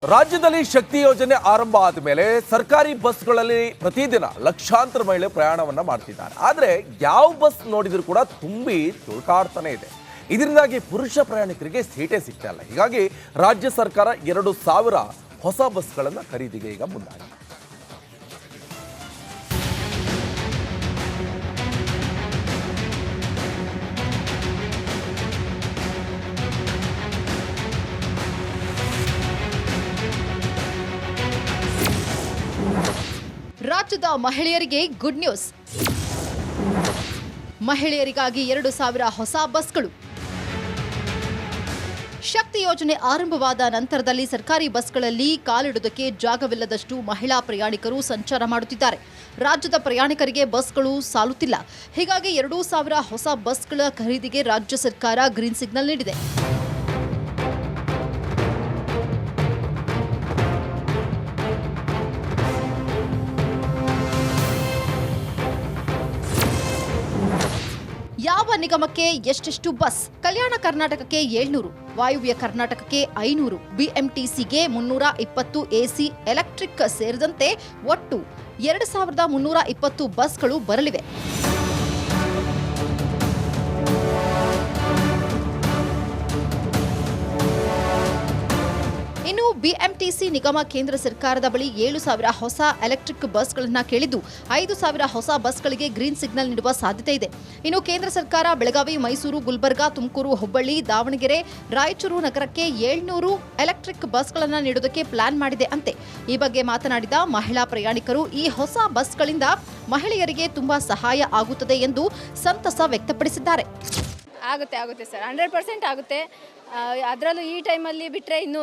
ರಾಜ್ಯದಲ್ಲಿ ಶಕ್ತಿ ಯೋಜನೆ ಆರಂಭ ಆದ ಮೇಲೆ ಸರ್ಕಾರಿ ಬಸ್ಗಳಲ್ಲಿ ಪ್ರತಿದಿನ ಲಕ್ಷಾಂತರ ಮಹಿಳೆ ಪ್ರಯಾಣವನ್ನ ಮಾಡ್ತಿದ್ದಾರೆ. ಆದರೆ ಯಾವ ಬಸ್ ನೋಡಿದ್ರು ಕೂಡ ತುಂಬಿ ತುಳ್ಕಾಡ್ತಾನೆ ಇದೆ. ಇದರಿಂದಾಗಿ ಪುರುಷ ಪ್ರಯಾಣಿಕರಿಗೆ ಸೀಟೇ ಸಿಗ್ತಾ ಇಲ್ಲ. ಹೀಗಾಗಿ ರಾಜ್ಯ ಸರ್ಕಾರ 2,000 ಹೊಸ ಬಸ್ಗಳನ್ನು ಖರೀದಿಗೆ ಈಗ ಮುಂದಾಗಿದೆ. ರಾಜ್ಯದ ಮಹಿಳೆಯರಿಗೆ ಗುಡ್ ನ್ಯೂಸ್. ಮಹಿಳೆಯರಿಗಾಗಿ 2,000 ಹೊಸ ಬಸ್ಗಳು. ಶಕ್ತಿ ಯೋಜನೆ ಆರಂಭವಾದ ನಂತರದಲ್ಲಿ ಸರ್ಕಾರಿ ಬಸ್ಗಳಲ್ಲಿ ಕಾಲಿಡುವುದಕ್ಕೆ ಜಾಗವಿಲ್ಲದಷ್ಟು ಮಹಿಳಾ ಪ್ರಯಾಣಿಕರು ಸಂಚಾರ ಮಾಡುತ್ತಿದ್ದಾರೆ. ರಾಜ್ಯದ ಪ್ರಯಾಣಿಕರಿಗೆ ಬಸ್ಗಳು ಸಾಲುತ್ತಿಲ್ಲ. ಹೀಗಾಗಿ 2,000 ಹೊಸ ಬಸ್ಗಳ ಖರೀದಿಗೆ ರಾಜ್ಯ ಸರ್ಕಾರ ಗ್ರೀನ್ ಸಿಗ್ನಲ್ ನೀಡಿದೆ. ಯಾವ ನಿಗಮಕ್ಕೆ ಎಷ್ಟೆಷ್ಟು ಬಸ್? ಕಲ್ಯಾಣ ಕರ್ನಾಟಕಕ್ಕೆ 700, ವಾಯುವ್ಯ ಕರ್ನಾಟಕಕ್ಕೆ 500, ಬಿಎಂಟಿಸಿಗೆ 320 ಎಸಿ ಎಲೆಕ್ಟ್ರಿಕ್ ಸೇರಿದಂತೆ ಒಟ್ಟು 2,320 ಬಸ್ಗಳು ಬರಲಿವೆ. ಇನ್ನು ಬಿಎಂಟಿಸಿ ನಿಗಮ ಕೇಂದ್ರ ಸರ್ಕಾರದ ಬಳಿ 7,000 ಹೊಸ ಎಲೆಕ್ಟ್ರಿಕ್ ಬಸ್ಗಳನ್ನು ಕೇಳಿದ್ದು 5,000 ಹೊಸ ಬಸ್ಗಳಿಗೆ ಗ್ರೀನ್ ಸಿಗ್ನಲ್ ನೀಡುವ ಸಾಧ್ಯತೆ ಇದೆ. ಇನ್ನು ಕೇಂದ್ರ ಸರ್ಕಾರ ಬೆಳಗಾವಿ, ಮೈಸೂರು, ಗುಲ್ಬರ್ಗಾ, ತುಮಕೂರು, ಹುಬ್ಬಳ್ಳಿ, ದಾವಣಗೆರೆ, ರಾಯಚೂರು ನಗರಕ್ಕೆ 700 ಎಲೆಕ್ಟ್ರಿಕ್ ಬಸ್ಗಳನ್ನು ನೀಡುವುದಕ್ಕೆ ಪ್ಲಾನ್ ಮಾಡಿದೆ ಅಂತೆ. ಈ ಬಗ್ಗೆ ಮಾತನಾಡಿದ ಮಹಿಳಾ ಪ್ರಯಾಣಿಕರು, ಈ ಹೊಸ ಬಸ್ಗಳಿಂದ ಮಹಿಳೆಯರಿಗೆ ತುಂಬಾ ಸಹಾಯ ಆಗುತ್ತದೆ ಎಂದು ಸಂತಸ ವ್ಯಕ್ತಪಡಿಸಿದ್ದಾರೆ. ಆಗುತ್ತೆ ಸರ್, 100% ಆಗುತ್ತೆ. ಅದರಲ್ಲೂ ಈ ಟೈಮಲ್ಲಿ ಬಿಟ್ಟರೆ ಇನ್ನೂ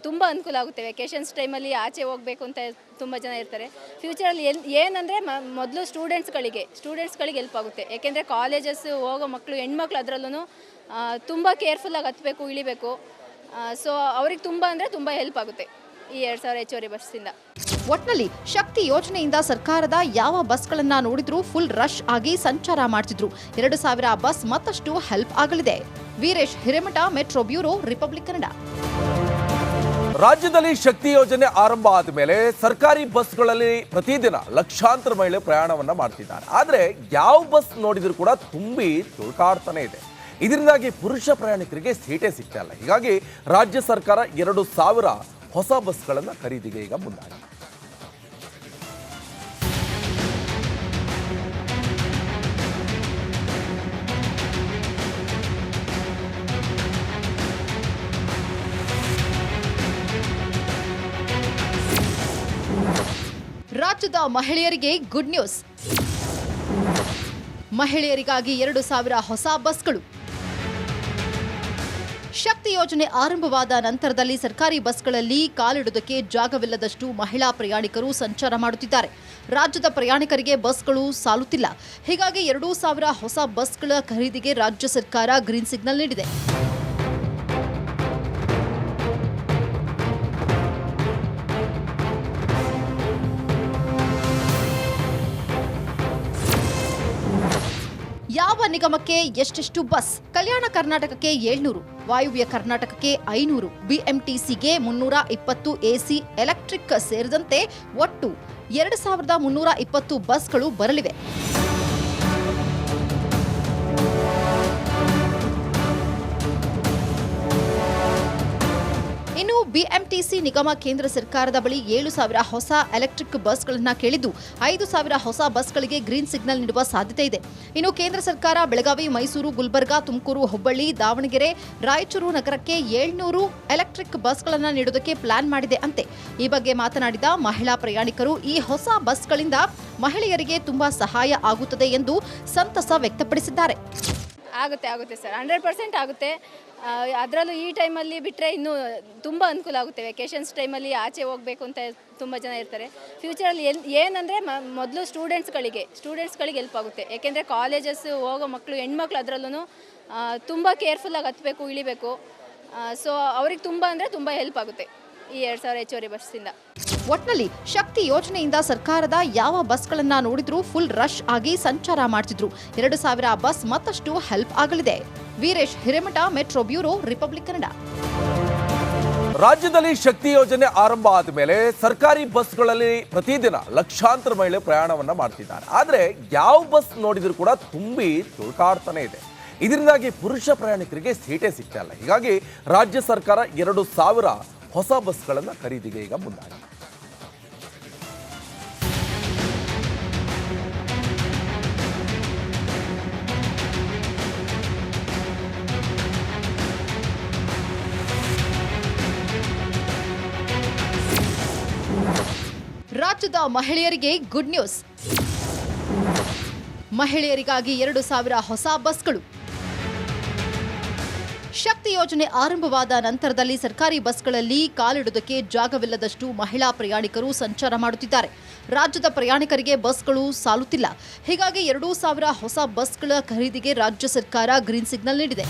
ತುಂಬ ಅನುಕೂಲ ಆಗುತ್ತೆ. ವೆಕೇಷನ್ಸ್ ಟೈಮಲ್ಲಿ ಆಚೆ ಹೋಗಬೇಕು ಅಂತ ತುಂಬ ಜನ ಇರ್ತಾರೆ. ಫ್ಯೂಚರಲ್ಲಿ ಏನಂದರೆ ಮೊದಲು ಸ್ಟೂಡೆಂಟ್ಸ್ಗಳಿಗೆ ಹೆಲ್ಪ್ ಆಗುತ್ತೆ. ಯಾಕೆಂದರೆ ಕಾಲೇಜಸ್ ಹೋಗೋ ಮಕ್ಕಳು, ಹೆಣ್ಮಕ್ಳು ಅದರಲ್ಲೂ ತುಂಬ ಕೇರ್ಫುಲ್ಲಾಗಿ ಹತ್ತಬೇಕು, ಇಳಿಬೇಕು. ಸೊ ಅವ್ರಿಗೆ ತುಂಬ ಹೆಲ್ಪ್ ಆಗುತ್ತೆ ಈ 2,000 ಹೆಚ್ಚುವರಿ ಬಸ್ಸಿಂದ. ಒಟ್ನಲ್ಲಿ ಶಕ್ತಿ ಯೋಜನೆಯಿಂದ ಸರ್ಕಾರದ ಯಾವ ಬಸ್ಗಳನ್ನ ನೋಡಿದ್ರೂ ಫುಲ್ ರಶ್ ಆಗಿ ಸಂಚಾರ ಮಾಡ್ತಿದ್ರು. 2,000 ಬಸ್ ಮತ್ತಷ್ಟು ಹೆಲ್ಪ್ ಆಗಲಿದೆ. Veeresh Hiremath, metro bureau, republic Kannada. ರಾಜ್ಯದಲ್ಲಿ ಶಕ್ತಿ ಯೋಜನೆ ಆರಂಭ ಆದ ಮೇಲೆ ಸರ್ಕಾರಿ ಬಸ್ಗಳಲ್ಲಿ ಪ್ರತಿದಿನ ಲಕ್ಷಾಂತರ ಮಹಿಳೆ ಪ್ರಯಾಣವನ್ನ ಮಾಡ್ತಿದ್ದಾರೆ. ಆದರೆ ಯಾವ ಬಸ್ ನೋಡಿದ್ರು ಕೂಡ ತುಂಬಿ ತುಳ್ಕಾಡ್ತಾನೆ ಇದೆ. ಇದರಿಂದಾಗಿ ಪುರುಷ ಪ್ರಯಾಣಿಕರಿಗೆ ಸೀಟೇ ಸಿಗ್ತಾ ಇಲ್ಲ. ಹೀಗಾಗಿ ರಾಜ್ಯ ಸರ್ಕಾರ 2,000 ಹೊಸ ಬಸ್ಗಳನ್ನು ಖರೀದಿಗೆ ಈಗ ಮುಂದಾಗಿದೆ. ರಾಜ್ಯದ ಮಹಿಳೆಯರಿಗೆ ಗುಡ್ ನ್ಯೂಸ್. ಮಹಿಳೆಯರಿಗಾಗಿ 2,000 ಹೊಸ ಬಸ್ಗಳು. ಶಕ್ತಿ ಯೋಜನೆ ಆರಂಭವಾದ ನಂತರದಲ್ಲಿ ಸರ್ಕಾರಿ ಬಸ್ಗಳಲ್ಲಿ ಕಾಲಿಡುವುದಕ್ಕೆ ಜಾಗವಿಲ್ಲದಷ್ಟು ಮಹಿಳಾ ಪ್ರಯಾಣಿಕರು ಸಂಚಾರ ಮಾಡುತ್ತಿದ್ದಾರೆ. ರಾಜ್ಯದ ಪ್ರಯಾಣಿಕರಿಗೆ ಬಸ್ಗಳು ಸಾಲುತ್ತಿಲ್ಲ. ಹೀಗಾಗಿ 2,000 ಹೊಸ ಬಸ್ಗಳ ಖರೀದಿಗೆ ರಾಜ್ಯ ಸರ್ಕಾರ ಗ್ರೀನ್ ಸಿಗ್ನಲ್ ನೀಡಿದೆ. ಯಾವ ನಿಗಮಕ್ಕೆ ಎಷ್ಟೆಷ್ಟು ಬಸ್? ಕಲ್ಯಾಣ ಕರ್ನಾಟಕಕ್ಕೆ 700, ವಾಯುವ್ಯ ಕರ್ನಾಟಕಕ್ಕೆ 500, ಬಿಎಂಟಿಸಿಗೆ 320 ಎಸಿ ಎಲೆಕ್ಟ್ರಿಕ್ ಸೇರಿದಂತೆ ಒಟ್ಟು 2,320 ಬಸ್ಗಳು ಬರಲಿವೆ. ಇನ್ನು ಬಿಎಂಟಿಸಿ ನಿಗಮ ಕೇಂದ್ರ ಸರ್ಕಾರದ ಬಳಿ 7,000 ಹೊಸ ಎಲೆಕ್ಟ್ರಿಕ್ ಬಸ್ಗಳನ್ನು ಕೇಳಿದ್ದು 5,000 ಹೊಸ ಬಸ್ಗಳಿಗೆ ಗ್ರೀನ್ ಸಿಗ್ನಲ್ ನೀಡುವ ಸಾಧ್ಯತೆ ಇದೆ. ಇನ್ನು ಕೇಂದ್ರ ಸರ್ಕಾರ ಬೆಳಗಾವಿ, ಮೈಸೂರು, ಗುಲ್ಬರ್ಗಾ, ತುಮಕೂರು, ಹುಬ್ಬಳ್ಳಿ, ದಾವಣಗೆರೆ, ರಾಯಚೂರು ನಗರಕ್ಕೆ 700 ಎಲೆಕ್ಟ್ರಿಕ್ ಬಸ್ಗಳನ್ನು ನೀಡುವುದಕ್ಕೆ ಪ್ಲಾನ್ ಮಾಡಿದೆ ಅಂತೆ. ಈ ಬಗ್ಗೆ ಮಾತನಾಡಿದ ಮಹಿಳಾ ಪ್ರಯಾಣಿಕರು, ಈ ಹೊಸ ಬಸ್ಗಳಿಂದ ಮಹಿಳೆಯರಿಗೆ ತುಂಬಾ ಸಹಾಯ ಆಗುತ್ತದೆ ಎಂದು ಸಂತಸ ವ್ಯಕ್ತಪಡಿಸಿದ್ದಾರೆ. ಆಗುತ್ತೆ ಸರ್, 100% ಆಗುತ್ತೆ. ಅದರಲ್ಲೂ ಈ ಟೈಮಲ್ಲಿ ಬಿಟ್ಟರೆ ಇನ್ನೂ ತುಂಬ ಅನುಕೂಲ ಆಗುತ್ತೆ. ವೆಕೇಷನ್ಸ್ ಟೈಮಲ್ಲಿ ಆಚೆ ಹೋಗಬೇಕು ಅಂತ ತುಂಬ ಜನ ಇರ್ತಾರೆ. ಫ್ಯೂಚರಲ್ಲಿ ಏನಂದರೆ ಮೊದಲು ಸ್ಟೂಡೆಂಟ್ಸ್ಗಳಿಗೆ ಹೆಲ್ಪ್ ಆಗುತ್ತೆ. ಯಾಕೆಂದರೆ ಕಾಲೇಜಸ್ ಹೋಗೋ ಮಕ್ಕಳು, ಹೆಣ್ಮಕ್ಳು ಅದರಲ್ಲೂ ತುಂಬ ಕೇರ್ಫುಲ್ಲಾಗಿ ಹತ್ತಬೇಕು, ಇಳಿಬೇಕು. ಸೊ ಅವ್ರಿಗೆ ತುಂಬ ಹೆಲ್ಪ್ ಆಗುತ್ತೆ ಈ 2,000 ಹೆಚ್ಚುವರಿ ಬಸ್ಸಿಂದ. ಒಟ್ನಲ್ಲಿ ಶಕ್ತಿ ಯೋಜನೆಯಿಂದ ಸರ್ಕಾರದ ಯಾವ ಬಸ್ಗಳನ್ನ ನೋಡಿದ್ರೂ ಫುಲ್ ರಶ್ ಆಗಿ ಸಂಚಾರ ಮಾಡ್ತಿದ್ರು. 2,000 ಬಸ್ ಮತ್ತಷ್ಟು ಹೆಲ್ಪ್ ಆಗಲಿದೆ. Veeresh Hiremath, metro bureau, republic Kannada. ರಾಜ್ಯದಲ್ಲಿ ಶಕ್ತಿ ಯೋಜನೆ ಆರಂಭ ಆದ ಮೇಲೆ ಸರ್ಕಾರಿ ಬಸ್ಗಳಲ್ಲಿ ಪ್ರತಿದಿನ ಲಕ್ಷಾಂತರ ಮಹಿಳೆ ಪ್ರಯಾಣವನ್ನ ಮಾಡ್ತಿದ್ದಾರೆ. ಆದರೆ ಯಾವ ಬಸ್ ನೋಡಿದ್ರು ಕೂಡ ತುಂಬಿ ತುಳ್ಕಾಡ್ತಾನೆ ಇದೆ. ಇದರಿಂದಾಗಿ ಪುರುಷ ಪ್ರಯಾಣಿಕರಿಗೆ ಸೀಟೇ ಸಿಗ್ತಾ ಇಲ್ಲ. ಹೀಗಾಗಿ ರಾಜ್ಯ ಸರ್ಕಾರ 2,000 ಹೊಸ ಬಸ್ಗಳನ್ನು ಖರೀದಿಗೆ ಈಗ ಮುಂದಾಗಿದೆ. ರಾಜ್ಯದ ಮಹಿಳೆಯರಿಗೆ ಗುಡ್ ನ್ಯೂಸ್. ಮಹಿಳೆಯರಿಗಾಗಿ 2,000 ಹೊಸ ಬಸ್ಗಳು. ಶಕ್ತಿ ಯೋಜನೆ ಆರಂಭವಾದ ನಂತರದಲ್ಲಿ ಸರ್ಕಾರಿ ಬಸ್ಗಳಲ್ಲಿ ಕಾಲಿಡುವುದಕ್ಕೆ ಜಾಗವಿಲ್ಲದಷ್ಟು ಮಹಿಳಾ ಪ್ರಯಾಣಿಕರು ಸಂಚಾರ ಮಾಡುತ್ತಿದ್ದಾರೆ. ರಾಜ್ಯದ ಪ್ರಯಾಣಿಕರಿಗೆ ಬಸ್ಗಳು ಸಾಲುತ್ತಿಲ್ಲ. ಹೀಗಾಗಿ 2,000 ಹೊಸ ಬಸ್ಗಳ ಖರೀದಿಗೆ ರಾಜ್ಯ ಸರ್ಕಾರ ಗ್ರೀನ್ ಸಿಗ್ನಲ್ ನೀಡಿದೆ.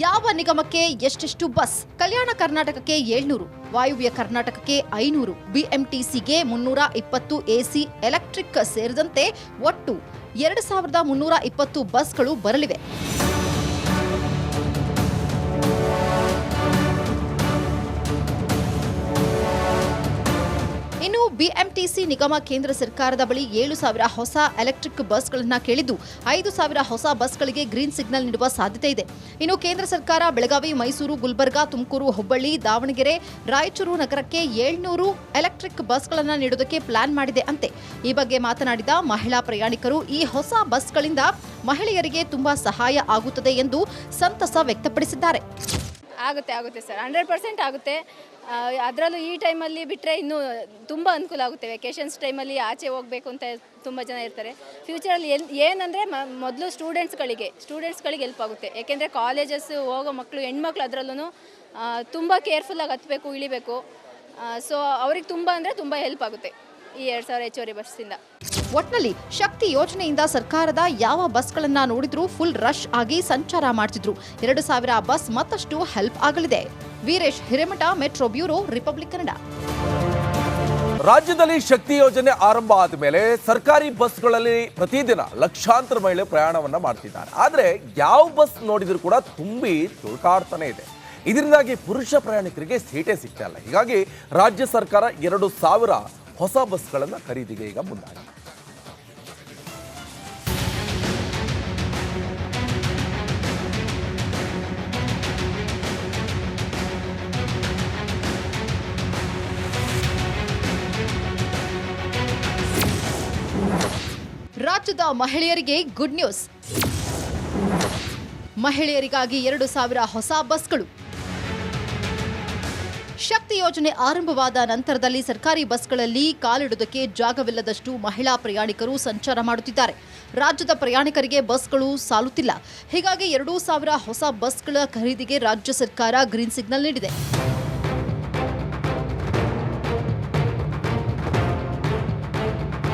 ಯಾವ ನಿಗಮಕ್ಕೆ ಎಷ್ಟೆಷ್ಟು ಬಸ್? ಕಲ್ಯಾಣ ಕರ್ನಾಟಕಕ್ಕೆ 700, ವಾಯುವ್ಯ ಕರ್ನಾಟಕಕ್ಕೆ 500, ಬಿಎಂಟಿಸಿಗೆ 320 ಎಸಿ ಎಲೆಕ್ಟ್ರಿಕ್ ಸೇರಿದಂತೆ ಒಟ್ಟು 2,320 ಬಸ್ಗಳು ಬರಲಿವೆ. ಇನ್ನು ಬಿಎಂಟಿಸಿ ನಿಗಮ ಕೇಂದ್ರ ಸರ್ಕಾರದ ಬಳಿ 7,000 ಹೊಸ ಎಲೆಕ್ಟ್ರಿಕ್ ಬಸ್ಗಳನ್ನು ಕೇಳಿದ್ದು 5,000 ಹೊಸ ಬಸ್ಗಳಿಗೆ ಗ್ರೀನ್ ಸಿಗ್ನಲ್ ನೀಡುವ ಸಾಧ್ಯತೆ ಇದೆ. ಇನ್ನು ಕೇಂದ್ರ ಸರ್ಕಾರ ಬೆಳಗಾವಿ, ಮೈಸೂರು, ಗುಲ್ಬರ್ಗಾ, ತುಮಕೂರು, ಹುಬ್ಬಳ್ಳಿ, ದಾವಣಗೆರೆ, ರಾಯಚೂರು ನಗರಕ್ಕೆ 700 ಎಲೆಕ್ಟ್ರಿಕ್ ಬಸ್ಗಳನ್ನು ನೀಡುವುದಕ್ಕೆ ಪ್ಲಾನ್ ಮಾಡಿದೆ ಅಂತೆ. ಈ ಬಗ್ಗೆ ಮಾತನಾಡಿದ ಮಹಿಳಾ ಪ್ರಯಾಣಿಕರು, ಈ ಹೊಸ ಬಸ್ಗಳಿಂದ ಮಹಿಳೆಯರಿಗೆ ತುಂಬಾ ಸಹಾಯ ಆಗುತ್ತದೆ ಎಂದು ಸಂತಸ ವ್ಯಕ್ತಪಡಿಸಿದ್ದಾರೆ. ಆಗುತ್ತೆ ಸರ್, 100% ಆಗುತ್ತೆ. ಅದರಲ್ಲೂ ಈ ಟೈಮಲ್ಲಿ ಬಿಟ್ಟರೆ ಇನ್ನೂ ತುಂಬ ಅನುಕೂಲ ಆಗುತ್ತೆ. ವೆಕೇಷನ್ಸ್ ಟೈಮಲ್ಲಿ ಆಚೆ ಹೋಗಬೇಕು ಅಂತ ತುಂಬ ಜನ ಇರ್ತಾರೆ. ಫ್ಯೂಚರಲ್ಲಿ ಏನಂದರೆ ಮೊದಲು ಸ್ಟೂಡೆಂಟ್ಸ್ಗಳಿಗೆ ಹೆಲ್ಪ್ ಆಗುತ್ತೆ. ಯಾಕೆಂದರೆ ಕಾಲೇಜಸ್ ಹೋಗೋ ಮಕ್ಕಳು, ಹೆಣ್ಮಕ್ಳು ಅದರಲ್ಲೂ ತುಂಬ ಕೇರ್ಫುಲ್ಲಾಗಿ ಹತ್ತಬೇಕು, ಇಳಿಬೇಕು. ಸೊ ಅವ್ರಿಗೆ ತುಂಬ ಹೆಲ್ಪ್ ಆಗುತ್ತೆ ಈ 2,000 ಹೆಚ್ಚುವರಿ ಬಸ್ಸಿಂದ. ಒಟ್ನಲ್ಲಿ ಶಕ್ತಿ ಯೋಜನೆಯಿಂದ ಸರ್ಕಾರದ ಯಾವ ಬಸ್ಗಳನ್ನ ನೋಡಿದ್ರೂ ಫುಲ್ ರಶ್ ಆಗಿ ಸಂಚಾರ ಮಾಡ್ತಿದ್ರು. 2,000 ಬಸ್ ಮತ್ತಷ್ಟು ಹೆಲ್ಪ್ ಆಗಲಿದೆ. Veeresh Hiremath, metro bureau, republic Kannada. ರಾಜ್ಯದಲ್ಲಿ ಶಕ್ತಿ ಯೋಜನೆ ಆರಂಭ ಆದ ಮೇಲೆ ಸರ್ಕಾರಿ ಬಸ್ಗಳಲ್ಲಿ ಪ್ರತಿದಿನ ಲಕ್ಷಾಂತರ ಮಹಿಳೆ ಪ್ರಯಾಣವನ್ನ ಮಾಡ್ತಿದ್ದಾರೆ. ಆದರೆ ಯಾವ ಬಸ್ ನೋಡಿದ್ರು ಕೂಡ ತುಂಬಿ ತುಳ್ಕಾಡ್ತಾನೆ ಇದೆ. ಇದರಿಂದಾಗಿ ಪುರುಷ ಪ್ರಯಾಣಿಕರಿಗೆ ಸೀಟೇ ಸಿಗ್ತಾ ಇಲ್ಲ. ಹೀಗಾಗಿ ರಾಜ್ಯ ಸರ್ಕಾರ 2,000 ಹೊಸ ಬಸ್ಗಳನ್ನು ಖರೀದಿಗೆ ಈಗ ಮುಂದಾಗಿದೆ. ರಾಜ್ಯದ ಮಹಿಳೆಯರಿಗೆ ಗುಡ್ ನ್ಯೂಸ್. ಮಹಿಳೆಯರಿಗಾಗಿ 2,000 ಹೊಸ ಬಸ್ಗಳು. ಶಕ್ತಿ ಯೋಜನೆ ಆರಂಭವಾದ ನಂತರದಲ್ಲಿ ಸರ್ಕಾರಿ ಬಸ್ಗಳಲ್ಲಿ ಕಾಲಿಡುವುದಕ್ಕೆ ಜಾಗವಿಲ್ಲದಷ್ಟು ಮಹಿಳಾ ಪ್ರಯಾಣಿಕರು ಸಂಚಾರ ಮಾಡುತ್ತಿದ್ದಾರೆ. ರಾಜ್ಯದ ಪ್ರಯಾಣಿಕರಿಗೆ ಬಸ್ಗಳು ಸಾಲುತ್ತಿಲ್ಲ. ಹೀಗಾಗಿ 2,000 ಹೊಸ ಬಸ್ಗಳ ಖರೀದಿಗೆ ರಾಜ್ಯ ಸರ್ಕಾರ ಗ್ರೀನ್ ಸಿಗ್ನಲ್ ನೀಡಿದೆ.